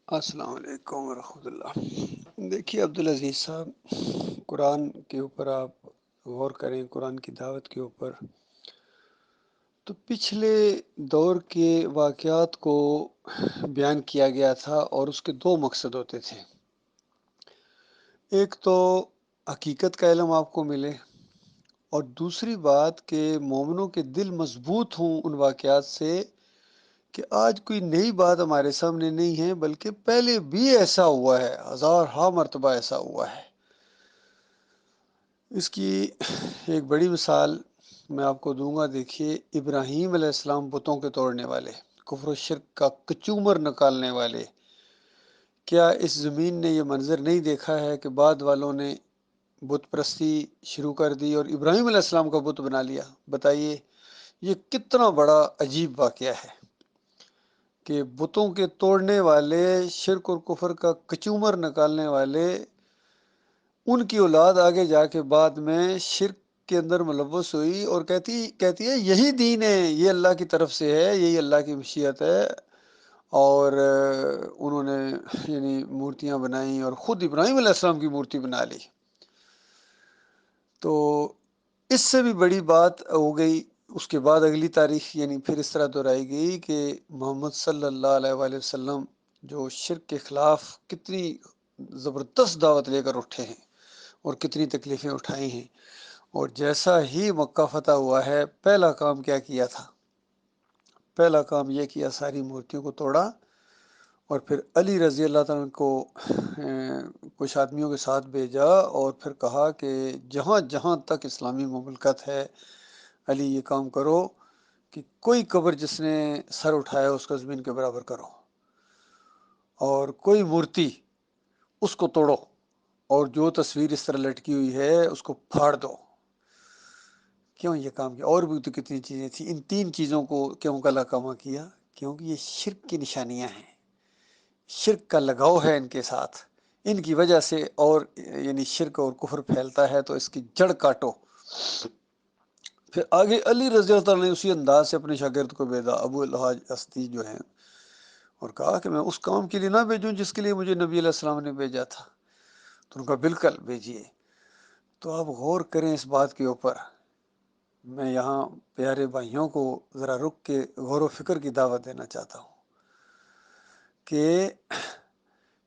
السلام علیکم ورحمۃ اللہ۔ دیکھیے عبدالعزیز صاحب، قرآن کے اوپر آپ غور کریں، قرآن کی دعوت کے اوپر، تو پچھلے دور کے واقعات کو بیان کیا گیا تھا اور اس کے دو مقصد ہوتے تھے۔ ایک تو حقیقت کا علم آپ کو ملے، اور دوسری بات کہ مومنوں کے دل مضبوط ہوں ان واقعات سے کہ آج کوئی نئی بات ہمارے سامنے نہیں ہے، بلکہ پہلے بھی ایسا ہوا ہے، ہزارہا مرتبہ ایسا ہوا ہے۔ اس کی ایک بڑی مثال میں آپ کو دوں گا۔ دیکھیے، ابراہیم علیہ السلام بتوں کے توڑنے والے، کفر و شرک کا کچومر نکالنے والے، کیا اس زمین نے یہ منظر نہیں دیکھا ہے کہ بعد والوں نے بت پرستی شروع کر دی اور ابراہیم علیہ السلام کا بت بنا لیا؟ بتائیے یہ کتنا بڑا عجیب واقعہ ہے کہ بتوں کے توڑنے والے، شرک اور کفر کا کچومر نکالنے والے، ان کی اولاد آگے جا کے بعد میں شرک کے اندر ملوث ہوئی اور کہتی ہے یہی دین ہے، یہ اللہ کی طرف سے ہے، یہی اللہ کی مشیت ہے، اور انہوں نے یعنی مورتیاں بنائیں اور خود ابراہیم علیہ السلام کی مورتی بنا لی۔ تو اس سے بھی بڑی بات ہو گئی۔ اس کے بعد اگلی تاریخ یعنی پھر اس طرح دہرائی گئی کہ محمد صلی اللہ علیہ وآلہ وسلم جو شرک کے خلاف کتنی زبردست دعوت لے کر اٹھے ہیں اور کتنی تکلیفیں اٹھائی ہیں، اور جیسا ہی مکہ فتح ہوا ہے، پہلا کام کیا کیا تھا؟ پہلا کام یہ کیا، ساری مورتیوں کو توڑا، اور پھر علی رضی اللہ تعالیٰ کو کچھ آدمیوں کے ساتھ بھیجا اور پھر کہا کہ جہاں جہاں تک اسلامی مملکت ہے، علی یہ کام کرو کہ کوئی قبر جس نے سر اٹھایا اس کا زمین کے برابر کرو، اور کوئی مورتی اس کو توڑو، اور جو تصویر اس طرح لٹکی ہوئی ہے اس کو پھاڑ دو۔ کیوں یہ کام کیا؟ اور بھی تو کتنی چیزیں تھیں۔ ان تین چیزوں کو کیوں کلا کما کیا؟ کیونکہ یہ شرک کی نشانیاں ہیں، شرک کا لگاؤ ہے ان کے ساتھ، ان کی وجہ سے اور یعنی شرک اور کفر پھیلتا ہے، تو اس کی جڑ کاٹو۔ پھر آگے علی رضی اللہ تعالیٰ نے اسی انداز سے اپنے شاگرد کو بھیجا، ابو الحاج اسدی جو ہیں، اور کہا کہ میں اس کام کے لیے نہ بھیجوں جس کے لیے مجھے نبی علیہ السلام نے بھیجا تھا۔ تو ان کا بالکل بھیجیے۔ تو آپ غور کریں اس بات کے اوپر۔ میں یہاں پیارے بھائیوں کو ذرا رک کے غور و فکر کی دعوت دینا چاہتا ہوں کہ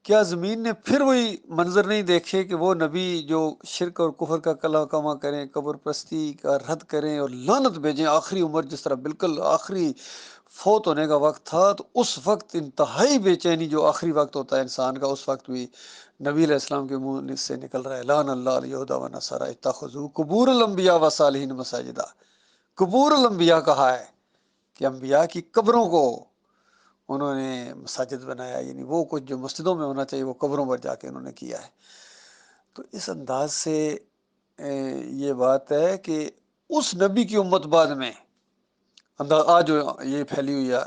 کیا زمین نے پھر وہی منظر نہیں دیکھے کہ وہ نبی جو شرک اور کفر کا کلا کما کریں، قبر پرستی کا رد کریں اور لعنت بھیجیں؟ آخری عمر جس طرح بالکل آخری فوت ہونے کا وقت تھا، تو اس وقت انتہائی بے چینی جو آخری وقت ہوتا ہے انسان کا، اس وقت بھی نبی علیہ السلام کے منہ سے نکل رہا ہے لعن اللہ الیہود و نصارى اتخذوا قبور الانبیاء والصالحین مساجدا۔ قبور الانبیاء کہا ہے کہ انبیاء کی قبروں کو انہوں نے مساجد بنایا، یعنی وہ کچھ جو مسجدوں میں ہونا چاہیے وہ قبروں پر جا کے انہوں نے کیا ہے۔ تو اس انداز سے یہ بات ہے کہ اس نبی کی امت بعد میں آج جو یہ پھیلی ہوئی ہے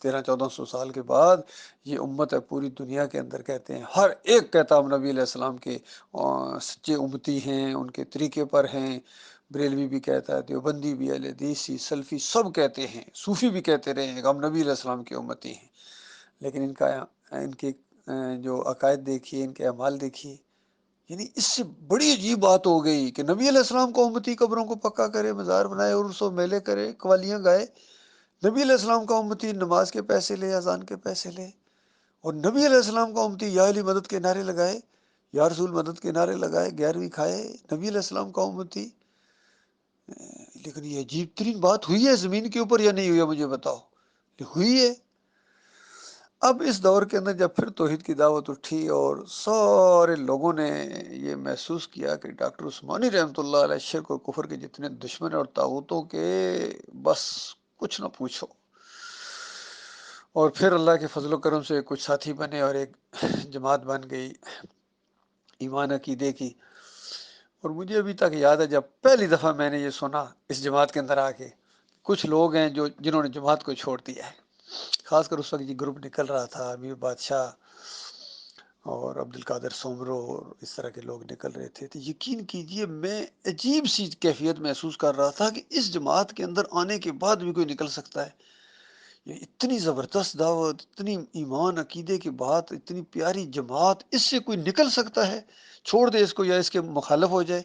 1300-1400 سال کے بعد، یہ امت ہے پوری دنیا کے اندر، کہتے ہیں ہر ایک کہتا ہم نبی علیہ السلام کے سچے امتی ہیں، ان کے طریقے پر ہیں۔ بریلوی بھی کہتا ہے، دیوبندی بھی، اہل حدیثی، سلفی سب کہتے ہیں، صوفی بھی کہتے رہے ہیں کہ ہم نبی علیہ السلام کے امتی ہیں۔ لیکن ان کے جو عقائد دیکھیے، ان کے اعمال دیکھیے، یعنی اس سے بڑی عجیب بات ہو گئی کہ نبی علیہ السلام کو امتی قبروں کو پکا کرے، مزار بنائے، عرس و میلے کرے، قوالیاں گائے۔ نبی علیہ السلام کا امتی نماز کے پیسے لے، اذان کے پیسے لے، اور نبی علیہ السلام کا امتی یا علی مدد کے نعرے لگائے، یا رسول مدد کے نعرے لگائے، 11ویں کھائے۔ نبی علیہ السلام کا امتی، لیکن یہ عجیب ترین بات ہوئی ہے زمین کے اوپر یا نہیں ہوئی ہے؟ مجھے بتاؤ۔ ہوئی ہے۔ اب اس دور کے اندر جب پھر توحید کی دعوت اٹھی اور سارے لوگوں نے یہ محسوس کیا کہ ڈاکٹر عثمانی رحمۃ اللہ علیہ شرک اور کفر کے جتنے دشمن اور طاغوتوں کے، بس کچھ نہ پوچھو، اور پھر اللہ کے فضل و کرم سے کچھ ساتھی بنے اور ایک جماعت بن گئی ایمان عقیدے کی۔ اور مجھے ابھی تک یاد ہے جب پہلی دفعہ میں نے یہ سنا اس جماعت کے اندر آ کے، کچھ لوگ ہیں جنہوں نے جماعت کو چھوڑ دیا ہے، خاص کر اس وقت یہ گروپ نکل رہا تھا، امیر بادشاہ اور عبد القادر سومرو اور اس طرح کے لوگ نکل رہے تھے۔ تو یقین کیجئے میں عجیب سی کیفیت محسوس کر رہا تھا کہ اس جماعت کے اندر آنے کے بعد بھی کوئی نکل سکتا ہے۔ یہ اتنی زبردست دعوت، اتنی ایمان عقیدے کی بات، اتنی پیاری جماعت، اس سے کوئی نکل سکتا ہے؟ چھوڑ دے اس کو یا اس کے مخالف ہو جائے؟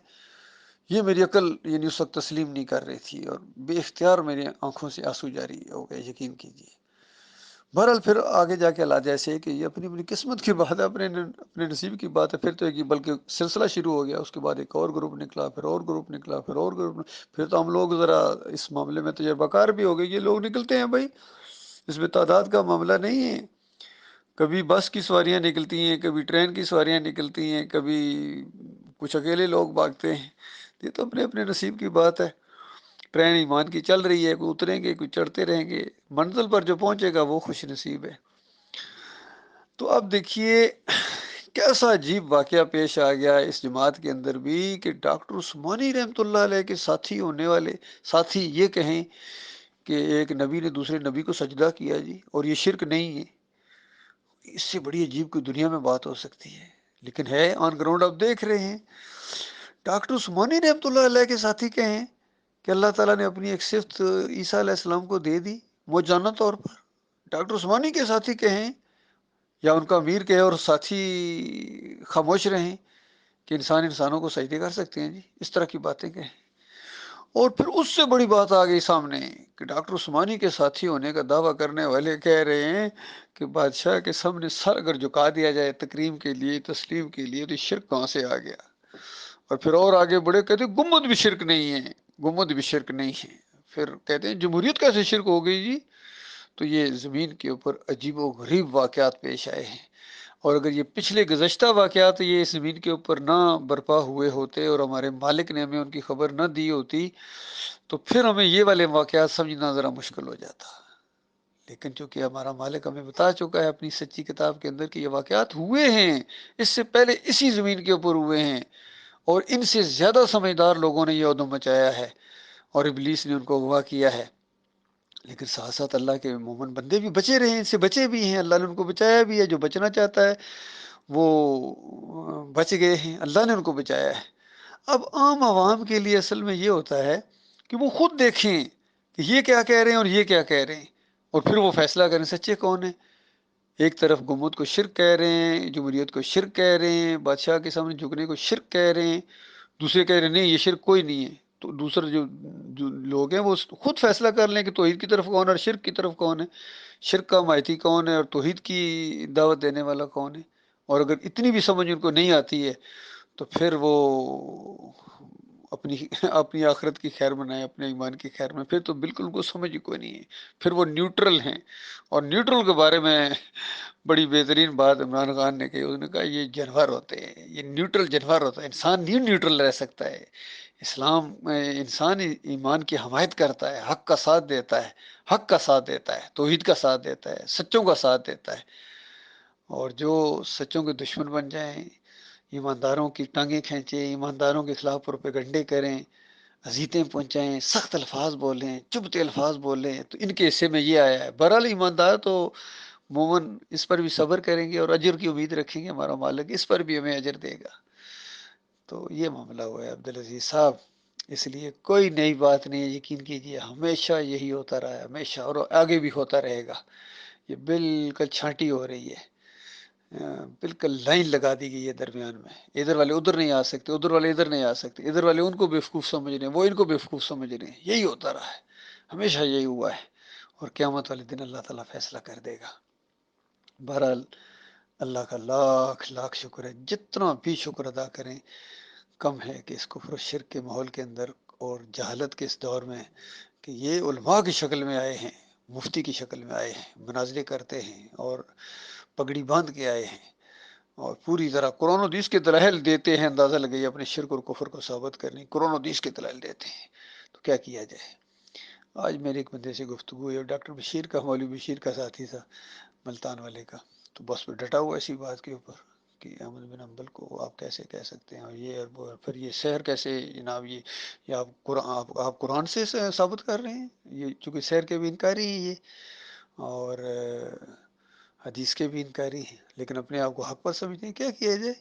یہ میری عقل یعنی اس وقت تسلیم نہیں کر رہی تھی، اور بے اختیار میری آنکھوں سے آنسو جاری ہو گئے، یقین کیجیے۔ بہرحال پھر آگے جا کے اللہ جیسے کہ یہ اپنی اپنی قسمت کی بات ہے، اپنے نصیب کی بات ہے، پھر تو ایک بلکہ سلسلہ شروع ہو گیا، اس کے بعد ایک اور گروپ نکلا، پھر اور گروپ نکلا، پھر اور گروپ نکلا، پھر تو ہم لوگ ذرا اس معاملے میں تجربہ کار بھی ہو گئے، یہ لوگ نکلتے ہیں بھائی، اس میں تعداد کا معاملہ نہیں ہے، کبھی بس کی سواریاں نکلتی ہیں، کبھی ٹرین کی سواریاں نکلتی ہیں، کبھی کچھ اکیلے لوگ بھاگتے ہیں، یہ تو اپنے اپنے نصیب کی بات ہے۔ ٹرین ایمان کی چل رہی ہے، کوئی اتریں گے، کوئی چڑھتے رہیں گے، منزل پر جو پہنچے گا وہ خوش نصیب ہے۔ تو اب دیکھیے کیسا عجیب واقعہ پیش آ گیا اس جماعت کے اندر بھی کہ ڈاکٹر عثمانی رحمۃ اللہ علیہ کے ساتھی ہونے والے ساتھی یہ کہیں کہ ایک نبی نے دوسرے نبی کو سجدہ کیا جی، اور یہ شرک نہیں ہے، اس سے بڑی عجیب کوئی دنیا میں بات ہو سکتی ہے؟ لیکن ہے آن گراؤنڈ، آپ دیکھ رہے ہیں ڈاکٹر عثمانی رحمۃ اللہ علیہ کے ساتھی کہیں کہ اللہ تعالیٰ نے اپنی ایک صفت عیسیٰ علیہ السلام کو دے دی موجانہ طور پر۔ ڈاکٹر عثمانی کے ساتھی کہیں یا ان کا امیر کہے اور ساتھی خاموش رہیں کہ انسان انسانوں کو سجدے کر سکتے ہیں جی، اس طرح کی باتیں کہیں۔ اور پھر اس سے بڑی بات آ گئی سامنے کہ ڈاکٹر عثمانی کے ساتھی ہونے کا دعویٰ کرنے والے کہہ رہے ہیں کہ بادشاہ کے سامنے سر اگر جھکا دیا جائے تکریم کے لیے، تسلیم کے لیے، تو شرک کہاں سے آ گیا؟ اور پھر اور آگے بڑھے کہتے ہیں گنبد بھی شرک نہیں ہے، گنبد بھی شرک نہیں ہے۔ پھر کہتے ہیں جمہوریت کیسے شرک ہو گئی جی؟ تو یہ زمین کے اوپر عجیب و غریب واقعات پیش آئے ہیں، اور اگر یہ پچھلے گزشتہ واقعات یہ زمین کے اوپر نہ برپا ہوئے ہوتے اور ہمارے مالک نے ہمیں ان کی خبر نہ دی ہوتی تو پھر ہمیں یہ والے واقعات سمجھنا ذرا مشکل ہو جاتا۔ لیکن چونکہ ہمارا مالک ہمیں بتا چکا ہے اپنی سچی کتاب کے اندر کہ یہ واقعات ہوئے ہیں، اس سے پہلے اسی زمین کے اوپر ہوئے ہیں، اور ان سے زیادہ سمجھدار لوگوں نے یہ عدم مچایا ہے اور ابلیس نے ان کو اغوا کیا ہے، لیکن ساتھ ساتھ اللہ کے مومن بندے بھی بچے رہے ہیں، ان سے بچے بھی ہیں، اللہ نے ان کو بچایا بھی ہے، جو بچنا چاہتا ہے وہ بچ گئے ہیں، اللہ نے ان کو بچایا ہے۔ اب عام عوام کے لیے اصل میں یہ ہوتا ہے کہ وہ خود دیکھیں کہ یہ کیا کہہ رہے ہیں اور یہ کیا کہہ رہے ہیں، اور پھر وہ فیصلہ کریں سچے کون ہیں۔ ایک طرف گمبد کو شرک کہہ رہے ہیں، جمہوریت کو شرک کہہ رہے ہیں، بادشاہ کے سامنے جھکنے کو شرک کہہ رہے ہیں، دوسرے کہہ رہے ہیں نہیں یہ شرک کوئی نہیں ہے۔ تو دوسرے جو لوگ ہیں وہ خود فیصلہ کر لیں کہ توحید کی طرف کون ہے اور شرک کی طرف کون ہے، شرک کا مایتی کون ہے اور توحید کی دعوت دینے والا کون ہے۔ اور اگر اتنی بھی سمجھ ان کو نہیں آتی ہے تو پھر وہ اپنی اپنی آخرت کی خیر بنائے، اپنے ایمان کی خیر میں، پھر تو بالکل ان کو سمجھ ہی کوئی نہیں ہے، پھر وہ نیوٹرل ہیں۔ اور نیوٹرل کے بارے میں بڑی بہترین بات عمران خان نے کہی، اس نے کہا یہ جانور ہوتے ہیں، یہ نیوٹرل جانور ہوتا ہے، انسان نہیں نیوٹرل رہ سکتا ہے۔ اسلام میں انسان ایمان کی حمایت کرتا ہے، حق کا ساتھ دیتا ہے، حق کا ساتھ دیتا ہے، توحید کا ساتھ دیتا ہے، سچوں کا ساتھ دیتا ہے، اور جو سچوں کے دشمن بن جائیں، ایمانداروں کی ٹانگیں کھینچیں، ایمانداروں کے خلاف پروپیگنڈے کریں، اذیتیں پہنچائیں، سخت الفاظ بولیں، چبھتے الفاظ بولیں، تو ان کے حصے میں یہ آیا ہے۔ بہرحال ایماندار تو مومن اس پر بھی صبر کریں گے اور اجر کی امید رکھیں گے، ہمارا مالک اس پر بھی ہمیں اجر دے گا۔ تو یہ معاملہ ہوا ہے عبدالعزیز صاحب، اس لیے کوئی نئی بات نہیں ہے، یقین کیجیے ہمیشہ یہی ہوتا رہا ہے، ہمیشہ، اور آگے بھی ہوتا رہے گا۔ یہ بالکل چھانٹی ہو رہی ہے، بالکل لائن لگا دی گئی ہے درمیان میں، ادھر والے ادھر نہیں آ سکتے، ادھر والے ادھر نہیں آ سکتے، ادھر والے ان کو بیوقوف سمجھ رہے ہیں، وہ ان کو بیوقوف سمجھ رہے ہیں، یہی ہوتا رہا ہے، ہمیشہ یہی ہوا ہے، اور قیامت والے دن اللہ تعالیٰ فیصلہ کر دے گا۔ بہرحال اللہ کا لاکھ لاکھ شکر ہے، جتنا بھی شکر ادا کریں کم ہے کہ اس کفر و شرک کے ماحول کے اندر اور جہالت کے اس دور میں کہ یہ علماء کی شکل میں آئے ہیں، مفتی کی شکل میں آئے ہیں، مناظرے کرتے ہیں اور پگڑی باندھ کے آئے ہیں، اور پوری طرح قرآن و حدیث کے دلائل دیتے ہیں، اندازہ لگائیے اپنے شرک اور کفر کو ثابت کرنے قرآن و حدیث کے دلائل دیتے ہیں، تو کیا کیا جائے۔ آج میرے ایک بندے سے گفتگو ہوئی، اور ڈاکٹر بشیر کا، مولوی بشیر کا ساتھی تھا ملتان والے کا، تو بس پہ ڈٹا ہوا اسی بات کے اوپر کہ احمد بن حنبل کو آپ کیسے کہہ سکتے ہیں، اور یہ اور وہ، پھر یہ سحر کیسے جناب، یہ آپ قرآن سے ثابت کر رہے ہیں، یہ چونکہ سحر کے بھی انکاری ہیں یہ، اور حدیث کے بھی انکاری ہیں، لیکن اپنے آپ کو حق پر سمجھتے ہیں، کیا کیا جائے؟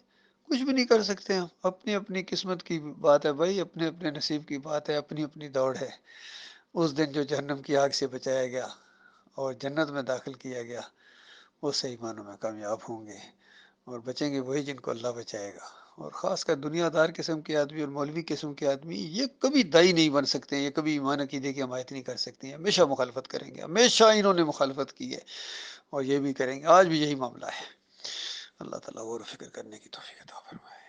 کچھ بھی نہیں کر سکتے ہم، اپنی اپنی قسمت کی بات ہے بھائی، اپنے اپنے نصیب کی بات ہے، اپنی اپنی دوڑ ہے۔ اس دن جو جہنم کی آگ سے بچایا گیا اور جنت میں داخل کیا گیا، وہ صحیح معنوں میں کامیاب ہوں گے، اور بچیں گے وہی جن کو اللہ بچائے گا۔ اور خاص کر دنیا دار قسم کے آدمی اور مولوی قسم کے آدمی یہ کبھی دائی نہیں بن سکتے ہیں، یہ کبھی ایمان عقیدے کی حمایت نہیں کر سکتے ہیں، ہمیشہ مخالفت کریں گے، ہمیشہ انہوں نے مخالفت کی ہے اور یہ بھی کریں گے، آج بھی یہی معاملہ ہے۔ اللہ تعالیٰ غور و فکر کرنے کی توفیق عطا فرمائے۔